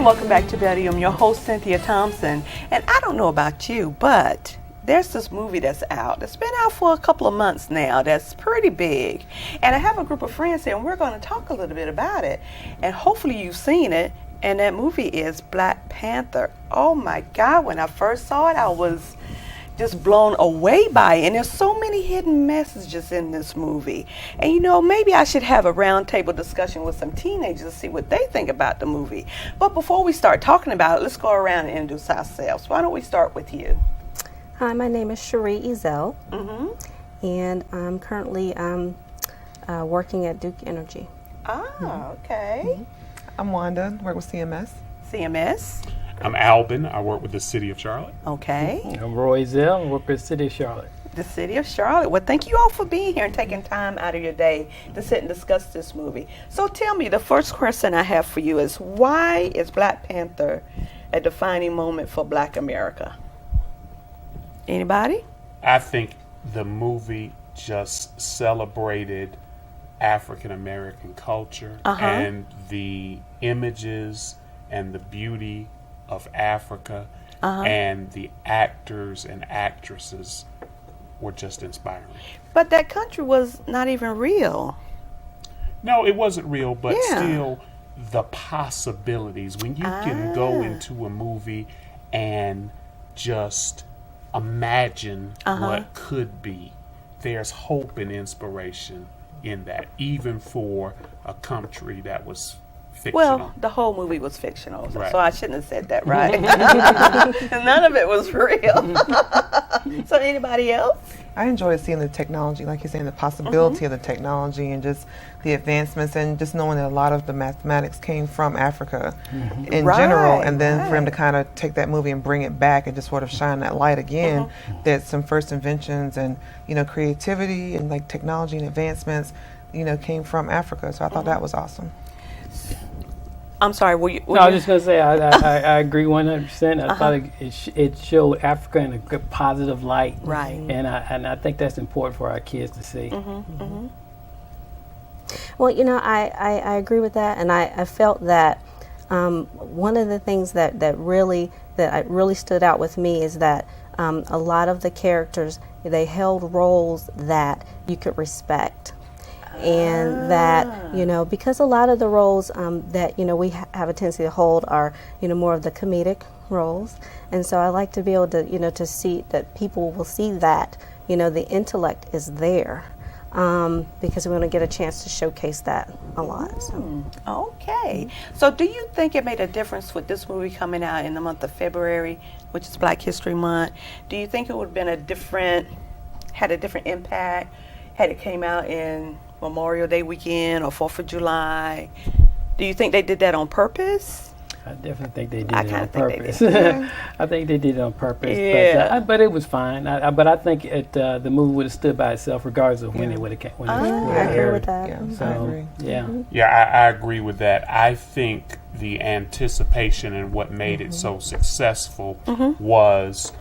and welcome back to Betty. I'm your host, Cynthia Thompson, and I don't know about you, but there's this movie that's out. It's been out for a couple of months now that's pretty big, and I have a group of friends here, and we're going to talk a little bit about it, and hopefully you've seen it, and that movie is Black Panther. Oh my God, when I first saw it, I was just blown away by it, and there's so many hidden messages in this movie. And you know, maybe I should have a roundtable discussion with some teenagers to see what they think about the movie. But before we start talking about it, let's go around and introduce ourselves. Why don't we start with you? Hi, my name is Cherie Ezel, and I'm currently working at Duke Energy. Ah, okay. I'm Wanda, work with CMS. CMS. I'm Albin. I work with the City of Charlotte. Okay. I'm Roy Zell. I work with the City of Charlotte. The City of Charlotte. Well, thank you all for being here and taking time out of your day to sit and discuss this movie. So tell me, the first question I have for you is, why is Black Panther a defining moment for Black America? Anybody? I think the movie just celebrated African American culture and the images and the beauty of Africa, and the actors and actresses were just inspiring. But that country was not even real. No, it wasn't real, but still the possibilities. When you can go into a movie and just imagine what could be, there's hope and inspiration in that, even for a country that was fictional. Well, the whole movie was fictional, Right. so I shouldn't have said that, right? None of it was real. So anybody else? I enjoyed seeing the technology, like you're saying, the possibility of the technology and just the advancements, and just knowing that a lot of the mathematics came from Africa in general, and then for him to kind of take that movie and bring it back and just sort of shine that light again, that some first inventions and, you know, creativity and like technology and advancements, you know, came from Africa. So I thought that was awesome. I'm sorry, were you? No, I was just going to say, I agree 100%. I thought it showed Africa in a good positive light. Right. And I think that's important for our kids to see. Well, you know, I agree with that, and I felt that one of the things that really stood out with me is that a lot of the characters, they held roles that you could respect. And that, you know, because a lot of the roles that, you know, we have a tendency to hold are, you know, more of the comedic roles. And so I like to be able to, you know, to see that people will see that, you know, the intellect is there, because we're going to get a chance to showcase that a lot. So. Okay. So do you think it made a difference with this movie coming out in the month of February, which is Black History Month? Do you think it would have been had a different impact had it came out in Memorial Day weekend or 4th of July? Do you think they did that on purpose? I definitely think they did it on purpose. They I think they did it on purpose. Yeah. But it was fine. But I think the movie would have stood by itself regardless of when it would have I agree with that. Yeah, So, I agree. Yeah, I agree with that. I think the anticipation and what made it so successful was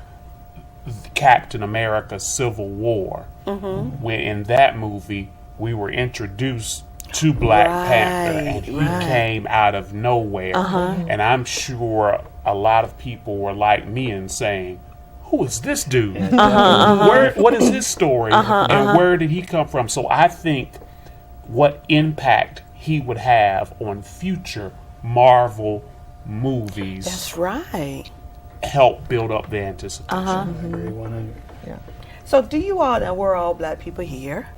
Captain America Civil War. When in that movie we were introduced to Black Panther, and he came out of nowhere. And I'm sure a lot of people were like me and saying, who is this dude? What is his story? And where did he come from? So I think what impact he would have on future Marvel movies. That's right. Help build up the anticipation. I agree 100. So do you all, and we're all Black people here,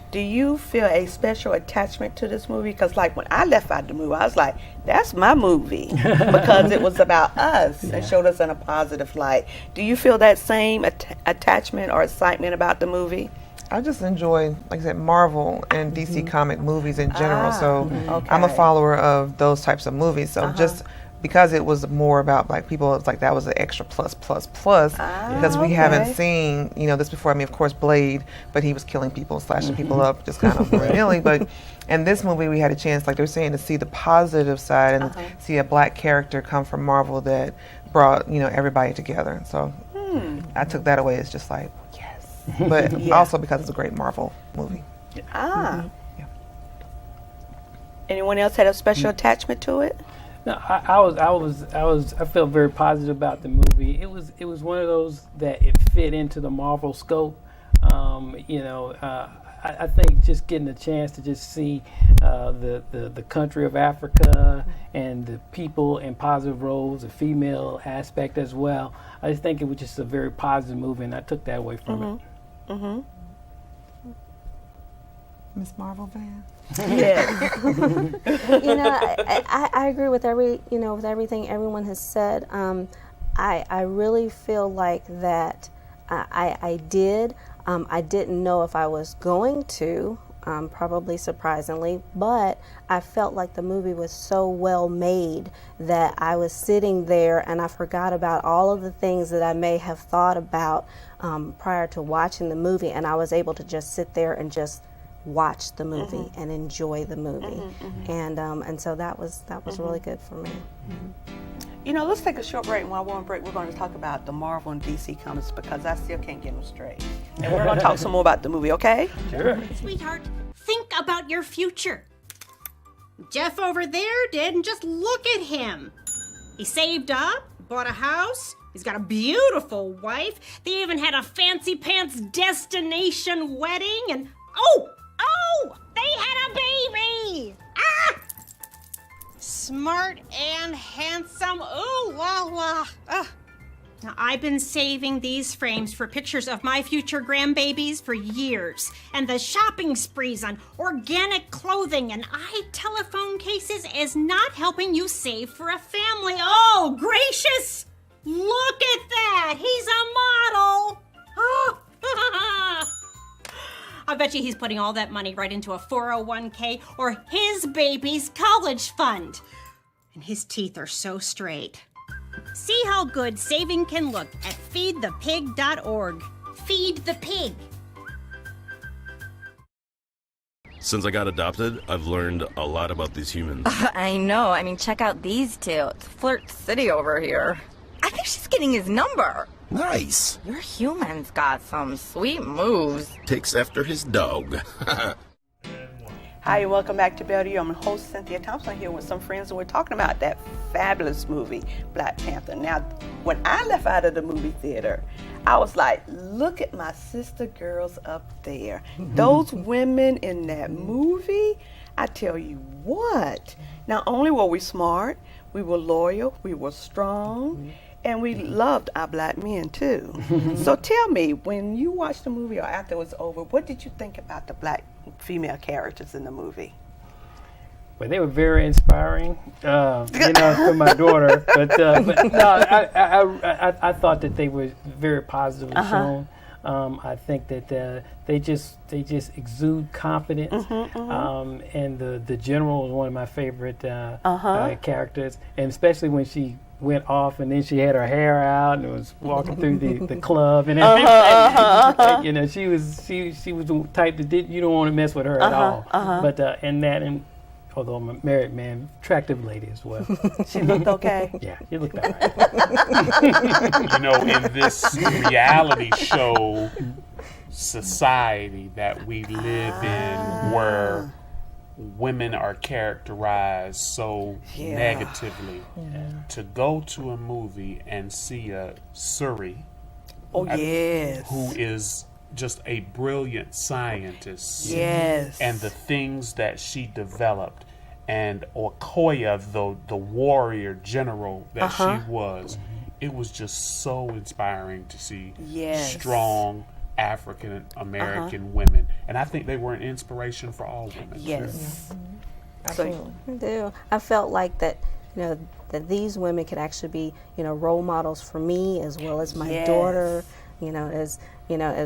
do you feel a special attachment to this movie? Because like when I left out the movie, I was like, that's my movie. Because it was about us and showed us in a positive light. Do you feel that same attachment or excitement about the movie? I just enjoy, like I said, Marvel and DC comic movies in general. So I'm a follower of those types of movies. So just because it was more about Black people, it's like that was an extra plus. Because we haven't seen, you know, this before. I mean, of course, Blade, but he was killing people, slashing people up, just kind of willy-nilly. But in this movie, we had a chance, like they're saying, to see the positive side and see a Black character come from Marvel that brought, you know, everybody together. So I took that away as just like, yes. But also because it's a great Marvel movie. Anyone else had a special attachment to it? No, I felt very positive about the movie. It was one of those that it fit into the Marvel scope. I think just getting a chance to just see the country of Africa and the people in positive roles, the female aspect as well. I just think it was just a very positive movie, and I took that away from it. Mm-hmm. Miss Marvel fan. Yes. I agree with with everything everyone has said. I really feel like that I did. I didn't know if I was going to, probably surprisingly, but I felt like the movie was so well made that I was sitting there and I forgot about all of the things that I may have thought about prior to watching the movie, and I was able to just sit there and just watch the movie and enjoy the movie, and so that was really good for me. Let's take a short break, and while we're on break, we're going to talk about the Marvel and DC comics because I still can't get them straight. And we're going to talk some more about the movie, okay? Sure. Sweetheart, think about your future. Jeff over there didn't just look at him. He saved up, bought a house, he's got a beautiful wife, they even had a fancy pants destination wedding, and oh, they had a baby! Ah! Smart and handsome, ooh la la. Now, I've been saving these frames for pictures of my future grandbabies for years, and the shopping sprees on organic clothing and telephone cases is not helping you save for a family. Oh, gracious! Look at that! He's a model! Oh. I bet you he's putting all that money right into a 401k or his baby's college fund. And his teeth are so straight. See how good saving can look at feedthepig.org. Feed the pig. Since I got adopted, I've learned a lot about these humans. I know. I mean, check out these two. It's Flirt City over here. I think she's getting his number. Nice. Your human's got some sweet moves. Takes after his dog. Hi, and welcome back to Bellevue. I'm host Cynthia Thompson here with some friends, and we're talking about that fabulous movie, Black Panther. Now, when I left out of the movie theater, I was like, look at my sister girls up there. Those women in that movie, I tell you what, not only were we smart, we were loyal, we were strong, and we loved our black men too. So tell me, when you watched the movie or after it was over, what did you think about the black female characters in the movie? Well, they were very inspiring, for my daughter. But no, I thought that they were very positively shown. I think that they just exude confidence. And the general was one of my favorite characters, and especially when she went off and then she had her hair out and was walking through the club and everything. She was the type that you don't want to mess with her at all. But although I'm a married man, attractive lady as well. She looked okay? Yeah, she looked all right. In this reality show society that we live in, where women are characterized so negatively, to go to a movie and see a Suri, who is just a brilliant scientist, and the things that she developed, and Okoye, the warrior general that she was, it was just so inspiring to see strong African American women, and I think they were an inspiration for all women. Yes, absolutely. I do. I felt like that, that these women could actually be, role models for me as well as my daughter. As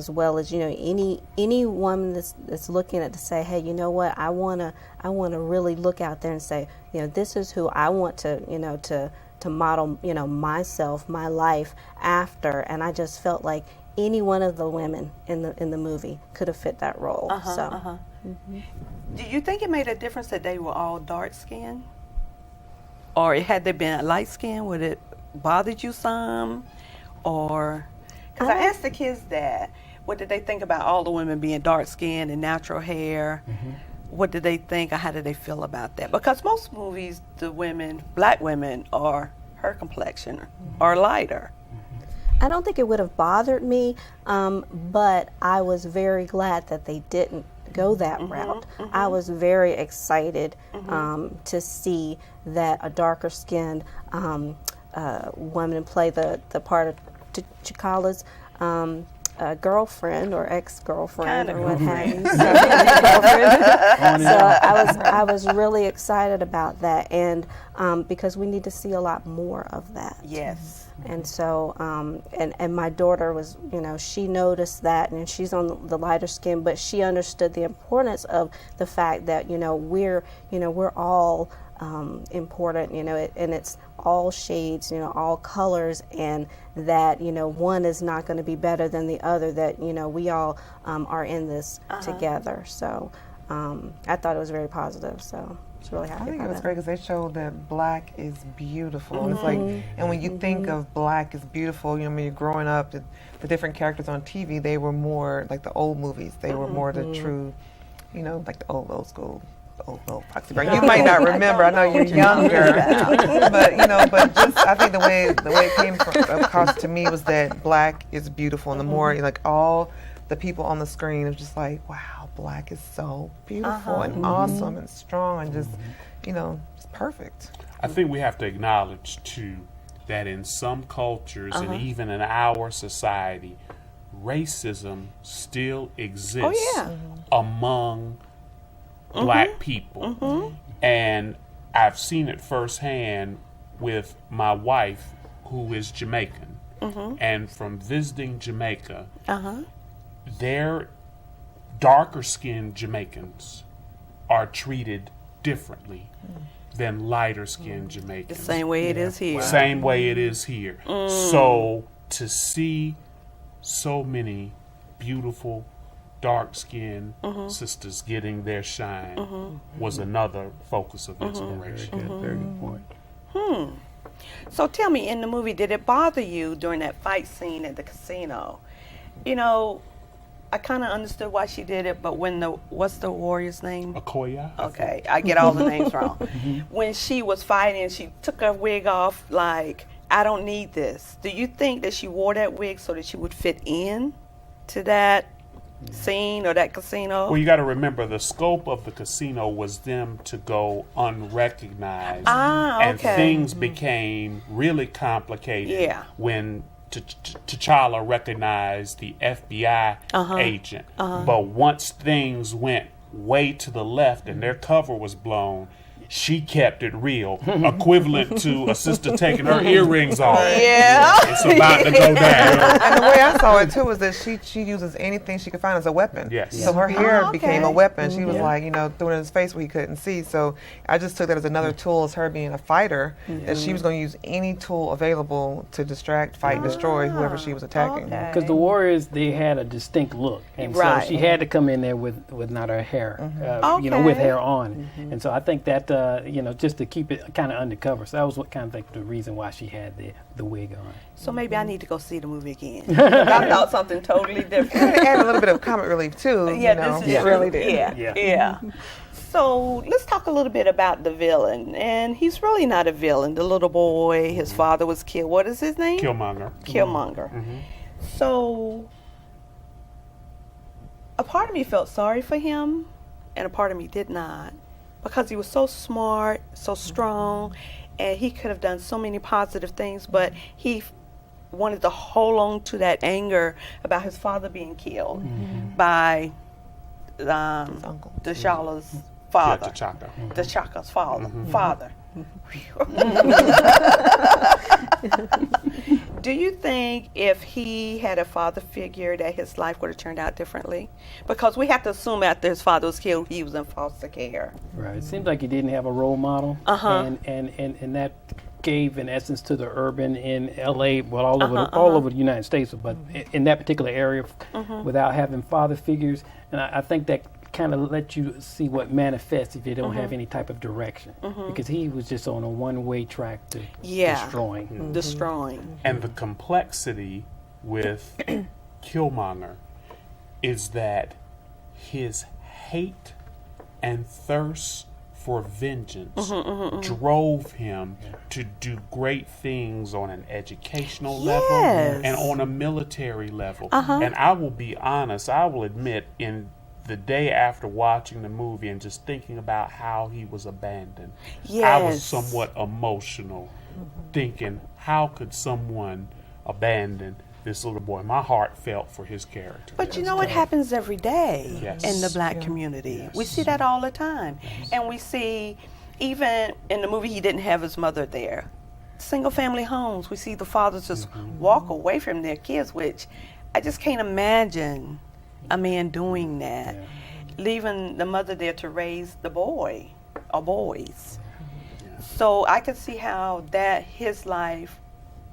well as any woman that's looking at to say, hey, you know what, I wanna really look out there and say, this is who I want to model, myself, my life after. And I just felt like any one of the women in the movie could have fit that role. Do you think it made a difference that they were all dark skinned, or had they been light skinned? Would it bothered you some, or? Because I asked the kids that, what did they think about all the women being dark skinned and natural hair? what did they think or how did they feel about that? Because most movies, the women, black women, are her complexion or lighter. I don't think it would have bothered me, but I was very glad that they didn't go that route. I was very excited to see that a darker skinned woman play the part of T'Challa's girlfriend or ex-girlfriend or what have you. So I was really excited about that, and because we need to see a lot more of that. Yes. And so, and my daughter was, she noticed that, and she's on the lighter skin, but she understood the importance of the fact that, we're all important, and it's all shades, all colors, and that, one is not going to be better than the other, that, we all are in this together. So I thought it was very positive, so I was really happy I think about it was that. great because they showed that black is beautiful. It's like, and when you think of black is beautiful, when you're growing up, the different characters on TV, they were more like the old movies. They were more the true, like the old school. Oh, Foxy Brown. You might not remember. I know you're younger, but just I think the way it came across to me was that black is beautiful, and the more like all the people on the screen, it was just like, wow, black is so beautiful and awesome and strong and just just perfect. I think we have to acknowledge too that in some cultures and even in our society, racism still exists among black people. And I've seen it firsthand with my wife, who is Jamaican. And from visiting Jamaica, their darker skinned Jamaicans are treated differently than lighter skinned Jamaicans. The same way it is here. Same way it is here. So to see so many beautiful dark-skinned sisters getting their shine was another focus of inspiration. Very good point. So tell me, in the movie, did it bother you during that fight scene at the casino? I kind of understood why she did it, but what's the warrior's name? Okoye? Okay, I get all the names wrong. When she was fighting, she took her wig off like, I don't need this. Do you think that she wore that wig so that she would fit in to that scene or that casino? Well, you got to remember the scope of the casino was them to go unrecognized, and things became really complicated when T'Challa recognized the FBI agent. But once things went way to the left and their cover was blown, she kept it real, equivalent to a sister taking her earrings off. Yeah. It's about to go down. And the way I saw it too was that she uses anything she could find as a weapon. Yes. So her hair became a weapon. She was like, threw it in his face where he couldn't see. So I just took that as another tool, as her being a fighter, that she was going to use any tool available to distract, fight, destroy whoever she was attacking. Because the Warriors, they had a distinct look, and so she had to come in there with not her hair, with hair on, and so I think that just to keep it kind of undercover. So that was what kind of like the reason why she had the wig on. So maybe I need to go see the movie again. I thought something totally different. And a little bit of comic relief too. This is really did. Yeah. So let's talk a little bit about the villain. And he's really not a villain. The little boy, his father was killed. What is his name? Killmonger. So a part of me felt sorry for him, and a part of me did not. Because he was so smart, so strong, and he could have done so many positive things, but he wanted to hold on to that anger about his father being killed by T'Challa's father. T'Chaka's father. Do you think if he had a father figure that his life would have turned out differently? Because we have to assume after his father was killed, he was in foster care. Right. It seems like he didn't have a role model, and that gave in essence to the urban in LA, well, all over the United States, but in that particular area, without having father figures, and I think that kind of let you see what manifests if you don't have any type of direction, because he was just on a one-way track to destroying. And the complexity with Killmonger is that his hate and thirst for vengeance drove him to do great things on an educational level and on a military level. And I will be honest, I will admit, in the day after watching the movie and just thinking about how he was abandoned, I was somewhat emotional, thinking, how could someone abandon this little boy? My heart felt for his character. But you know, it happens every day in the Black community. We see that all the time. And we see, even in the movie, he didn't have his mother there. Single family homes, we see the fathers just walk away from their kids, which I just can't imagine a man doing that, leaving the mother there to raise the boy or boys. So I could see how that his life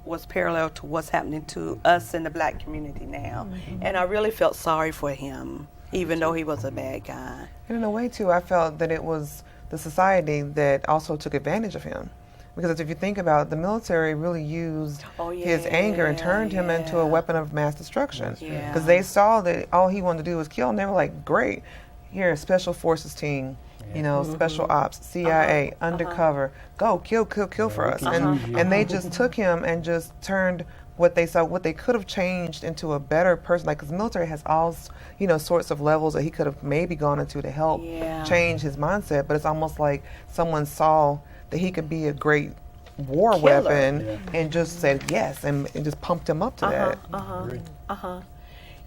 was parallel to what's happening to us in the Black community now. And I really felt sorry for him, even though he was a bad guy. And in a way, too, I felt that it was the society that also took advantage of him. Because if you think about it, the military really used his anger and turned him into a weapon of mass destruction. Because they saw that all he wanted to do was kill, and they were like, great, here, special forces team, you know, special ops, CIA, undercover, go, kill for us. And they just took him and just turned what they saw, what they could have changed into a better person. Like, because the military has all, you know, sorts of levels that he could have maybe gone into to help change his mindset. But it's almost like someone saw that he could be a great war weapon and just said yes and just pumped him up to that.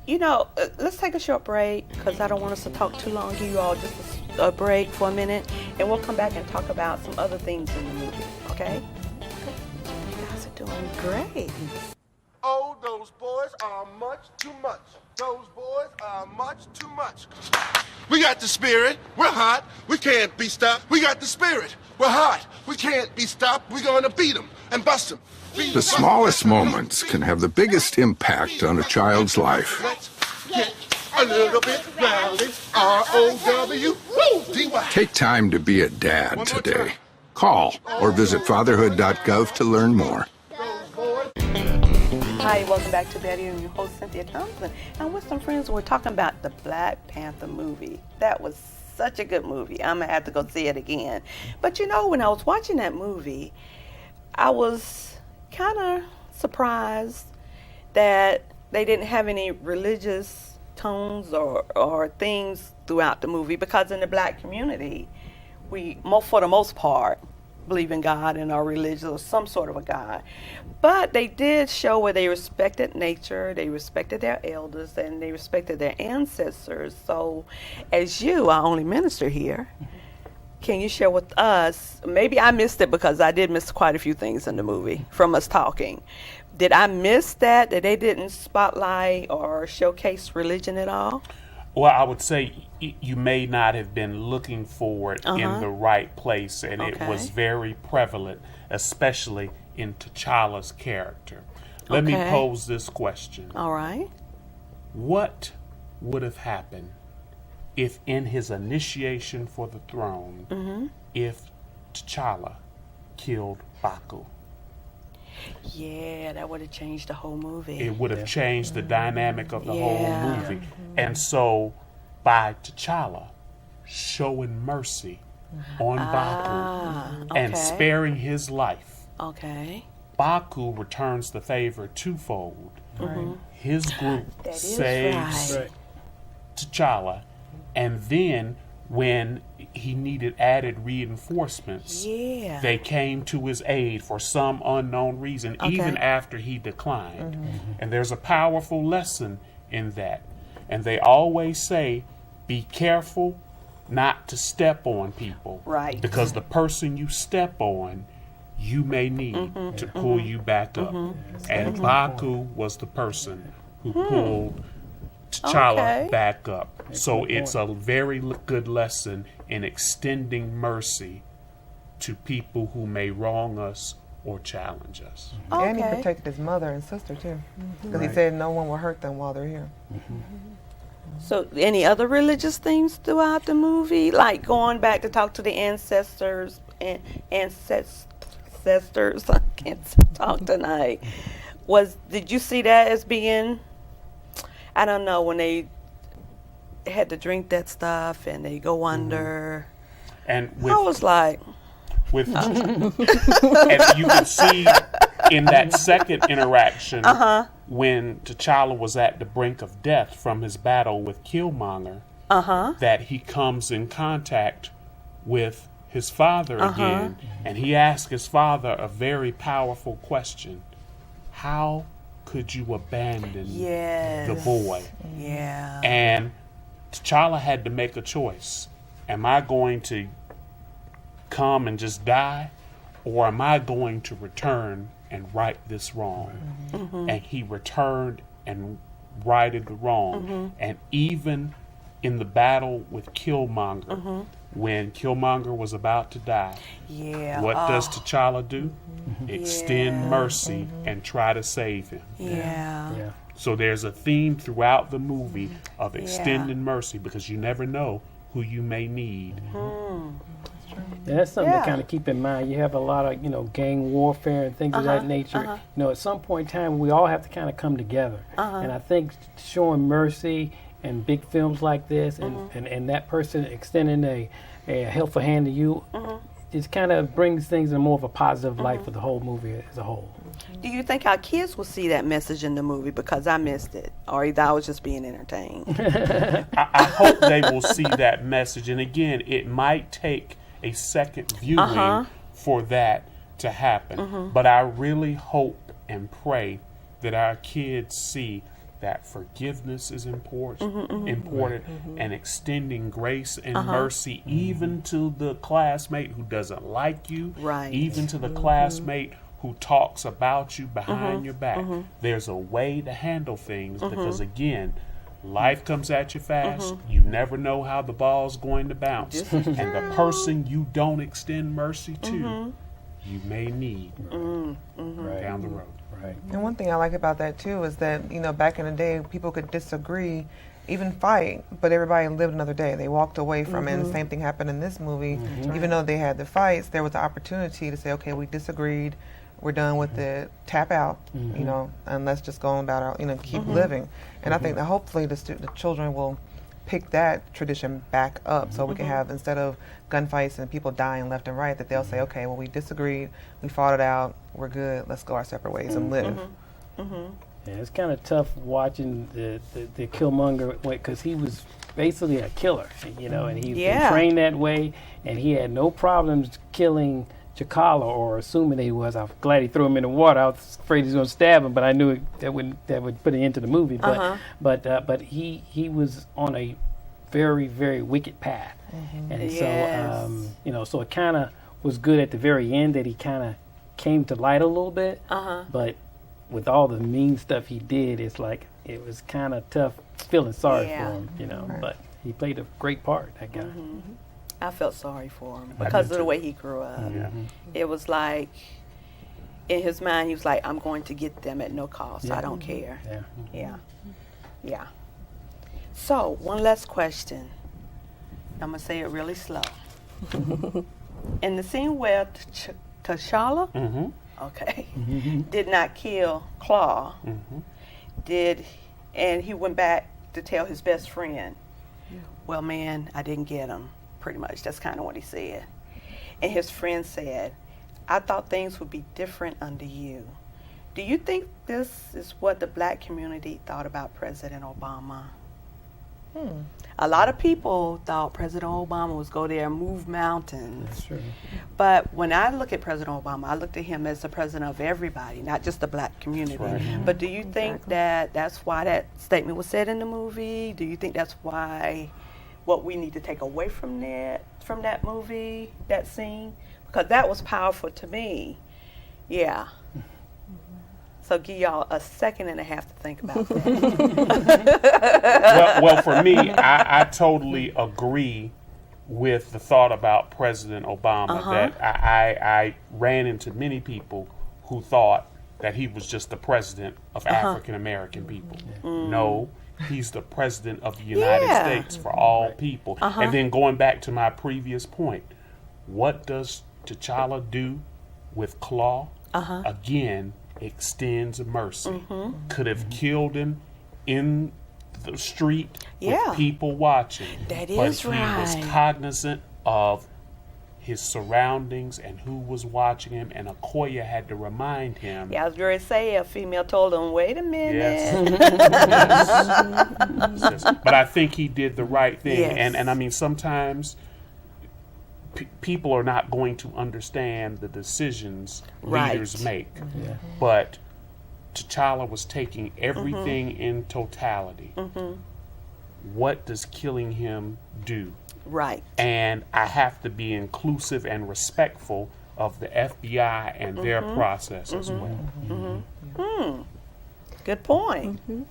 You know, let's take a short break because I don't want us to talk too long. Give you all just a break for a minute, and we'll come back and talk about some other things in the movie, okay? You guys are doing great. Oh, those boys are much too much. Those boys are much too much. We got the spirit. We're hot. We can't be stopped. We got the spirit. We're hot. We can't be stopped. We're going to beat them and bust them. The smallest moments can have the biggest impact on a child's life. Let's get a little bit rowdy. R-O-W-D-Y. Take time to be a dad today. Call or visit fatherhood.gov to learn more. Hi, welcome back to Betty and your host, Cynthia Thompson. And with some friends, we're talking about the Black Panther movie. That was such a good movie. I'm going to have to go see it again. But you know, when I was watching that movie, I was kind of surprised that they didn't have any religious tones or things throughout the movie, because in the Black community, we, for the most part, believe in God and are religious or some sort of a God. But they did show where they respected nature, they respected their elders, and they respected their ancestors. So as you, our only minister here, can you share with us, maybe I missed it because I did miss quite a few things in the movie from us talking. Did I miss that they didn't spotlight or showcase religion at all? Well, I would say you may not have been looking for it in the right place, and it was very prevalent, especially in T'Challa's character. Let me pose this question. All right. What would have happened if in his initiation for the throne, if T'Challa killed Baku? Yeah, that would have changed the whole movie. It would have changed the dynamic of the whole movie. And so, by T'Challa showing mercy on Baku and sparing his life, Baku returns the favor twofold. His group saves T'Challa, and then when he needed added reinforcements, they came to his aid for some unknown reason, even after he declined. And there's a powerful lesson in that. And they always say, be careful not to step on people. Right. Because the person you step on, you may need to pull you back up. And Baku was the person who pulled T'Challa back up. So it's a very good lesson in extending mercy to people who may wrong us or challenge us. And he protected his mother and sister too, because he said no one will hurt them while they're here. So any other religious themes throughout the movie, like going back to talk to the ancestors and ancestors? I can't talk tonight. Did you see that as being, I don't know, when they had to drink that stuff and they go under. And with, I was like, and you can see in that second interaction when T'Challa was at the brink of death from his battle with Killmonger, that he comes in contact with his father again, and he asks his father a very powerful question: how could you abandon the boy? Yeah. And T'Challa had to make a choice. Am I going to come and just die, or am I going to return and right this wrong? And he returned and righted the wrong. And even in the battle with Killmonger, when Killmonger was about to die, what does T'Challa do? Extend mercy and try to save him. Yeah. So there's a theme throughout the movie of extending mercy, because you never know who you may need. Yeah, that's something to kind of keep in mind. You have a lot of, gang warfare and things of that nature. At some point in time, we all have to kind of come together. And I think showing mercy in big films like this, and that person extending a helpful hand to you, it kind of brings things in more of a positive light for the whole movie as a whole. Do you think our kids will see that message in the movie? Because I missed it, or either I was just being entertained. I hope they will see that message. And again, it might take a second viewing for that to happen. But I really hope and pray that our kids see that forgiveness is important, and extending grace and mercy even to the classmate who doesn't like you, even to the classmate who talks about you behind your back. There's a way to handle things, because again, life comes at you fast. You never know how the ball's going to bounce. And the person you don't extend mercy to, you may need down the road. Right. And one thing I like about that too is that, back in the day, people could disagree, even fight, but everybody lived another day. They walked away from it, and the same thing happened in this movie. Even though they had the fights, there was the opportunity to say, okay, we disagreed, we're done with it, tap out, and let's just go about our, keep living. And I think that hopefully the children will pick that tradition back up, so we can have, instead of gunfights and people dying left and right, that they'll say, okay, well, we disagreed, we fought it out, we're good, let's go our separate ways and live. Yeah, it's kind of tough watching the Killmonger, because he was basically a killer, and he's been trained that way, and he had no problems killing T'Challa, or assuming he was. I'm glad he threw him in the water. I was afraid he was going to stab him, but I knew that would put an end to the movie. But he was on a very, very wicked path, and so so it kind of was good at the very end that he kind of came to light a little bit. But with all the mean stuff he did, it's like it was kind of tough feeling sorry for him, But he played a great part, that guy. I felt sorry for him because of the way he grew up. It was like, in his mind, he was like, I'm going to get them at no cost. I don't care. Yeah. So, one last question. I'm going to say it really slow. In the scene where T'Challa did not kill Claw, and he went back to tell his best friend, well, man, I didn't get him. Pretty much, that's kind of what he said. And his friend said, I thought things would be different under you. Do you think this is what the black community thought about President Obama? A lot of people thought President Obama was go there and move mountains. That's true. But when I look at President Obama, I looked at him as the president of everybody, not just the black community. But do you think that that's why that statement was said in the movie? Do you think that's why what we need to take away from that movie, that scene? Because that was powerful to me. Yeah. So give y'all a second and a half to think about that. well, for me, I totally agree with the thought about President Obama. That I ran into many people who thought that he was just the president of African American people. No, he's the president of the United States for all people. And then going back to my previous point, what does T'Challa do with Claw? Again, extends mercy. Could have killed him in the street Yeah. with people watching. That but is he was right. cognizant of his surroundings and who was watching him, and Okoye had to remind him. Yeah, I was going to say a female told him, wait a minute. Yes. But I think he did the right thing. Yes. And I mean, sometimes people are not going to understand the decisions Right. leaders make. But T'Challa was taking everything in totality. What does killing him do? Right. And I have to be inclusive and respectful of the FBI and their process as well. Good point. And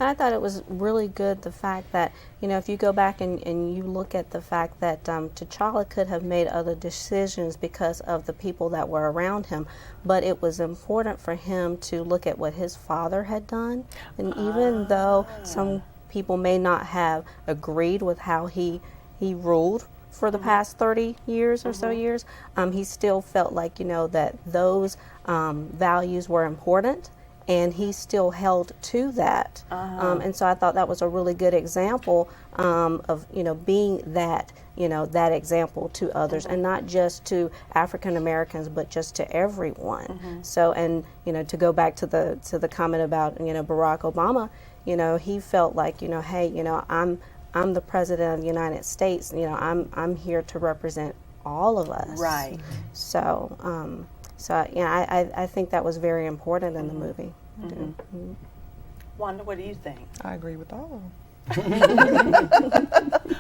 I thought it was really good the fact that, if you go back and you look at the fact that T'Challa could have made other decisions because of the people that were around him, but it was important for him to look at what his father had done. And even though some people may not have agreed with how he ruled for the past 30 years or so years, he still felt like, that those values were important, and he still held to that. And so I thought that was a really good example of, being that, that example to others, and not just to African Americans, but just to everyone. So, and, to go back to the comment about, Barack Obama, he felt like, hey, I'm the president of the United States. I'm here to represent all of us. Right. So, I think that was very important in the movie. Wanda, what do you think? I agree with all of them.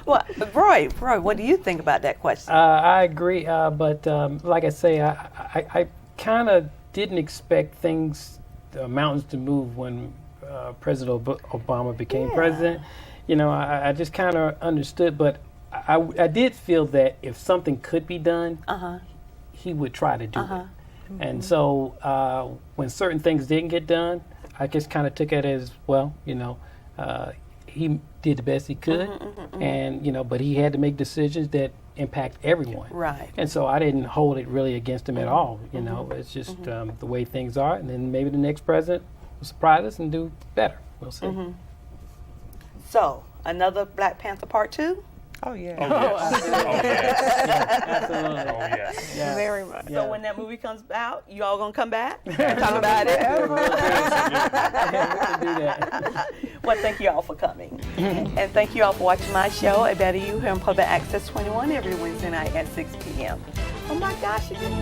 Well, Roy, what do you think about that question? I agree, but like I say, I kind of didn't expect the mountains to move when President Obama became president. I just kind of understood, but I did feel that if something could be done, he would try to do it. And so when certain things didn't get done, I just kind of took it as, well, he did the best he could, and, but he had to make decisions that impact everyone. Right. And so I didn't hold it really against him at all. It's just the way things are, and then maybe the next president will surprise us and do better. We'll see. So, another Black Panther Part 2? Oh, yeah. Oh, yes. Absolutely. Oh, yes. Yeah. Very much. Yeah. So when that movie comes out, you all gonna come back and talk about it? We can do that. Well, thank you all for coming. And thank you all for watching my show, A Better You, here on Public Access 21 every Wednesday night at 6 p.m. Oh my gosh, you did